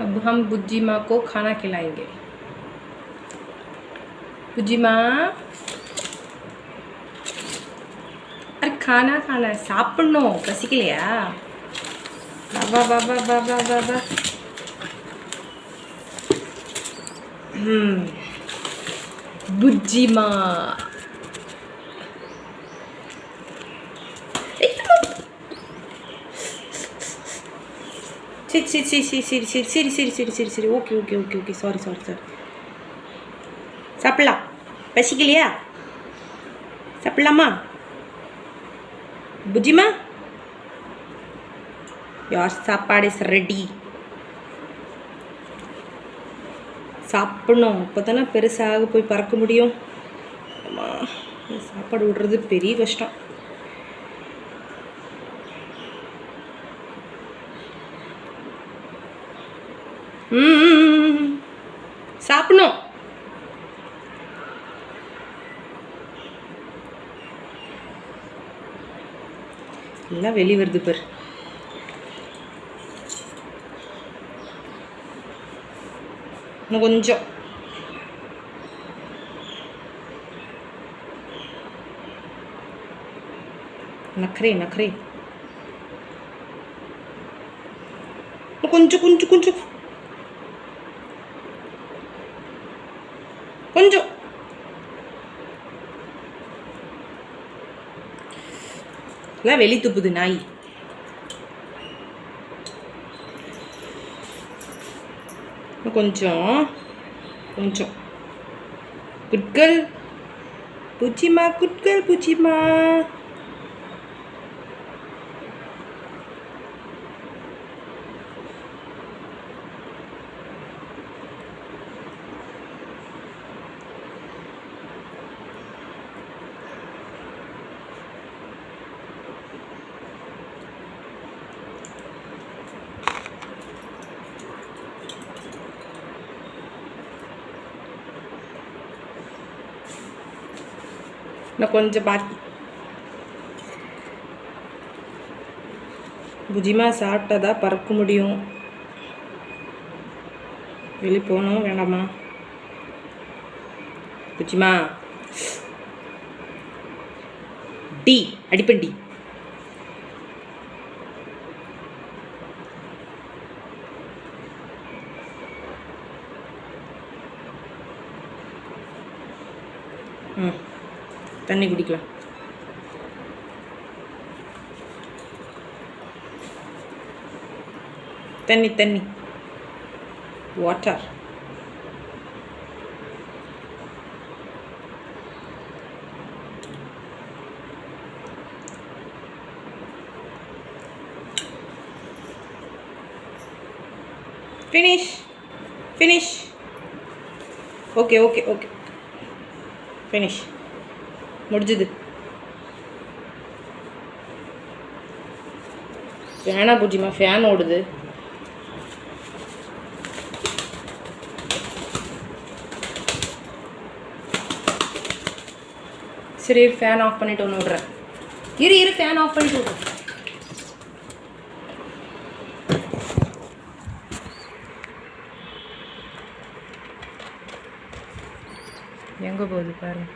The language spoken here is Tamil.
अब हम बुज्जी माँ को खाना खिलाएंगे. बुज्जी माँ, अरे खाना खाना है, சாப்பிடணும், பசிக்கலையா? बाबा बाबा बाबा बाबा. बुज्जी माँ. சரி சரி சரி சரி சரி சரி சரி சரி சரி சரி சரி okay okay okay okay sorry sorry sorry. சாப்பிடலாம், பசிக்கலையா? சாப்பிடலாமா புஜ்ஜிமா? யார் சாப்பாடு இஸ் ரெடி. சாப்பிடணும், அப்போ தானே பெருசாக போய் பறக்க முடியும். அம்மா, சாப்பாடு விடுறது பெரிய கஷ்டம். சாப்பிடணும். எல்லாம் வெளியே வருது பார். இன்னும் கொஞ்சம். நக்கரே நக்கரே. கொஞ்சம் கொஞ்சம் கொஞ்சம் கொஞ்சம். எல்லாம் வெளி துப்புது நாய். கொஞ்சம் கொஞ்சம். குட்கல் பூச்சிமா, குட்கல் பூச்சிமா. இன்னும் கொஞ்சம் பாக்கி. புஜிமா சாப்பிட்டதா பறக்க முடியும். வெளியே போகணும் வேண்டாமா புஜிமா? டி அடிப்பண்டி. தண்ணி குடிக்கலாம். தண்ணி தண்ணி water. Finish finish. Okay okay okay finish. முடிஞ்சுது. ஃபேனா பூஜிமா? ஃபேன் ஓடுது. சரி, ஃபேன் ஆஃப் பண்ணிட்டு ஒன்று விட்றேன். இரு இரு, ஃபேன் ஆஃப் பண்ணிட்டு விட்றேன். எங்கே போகுது பாருங்க.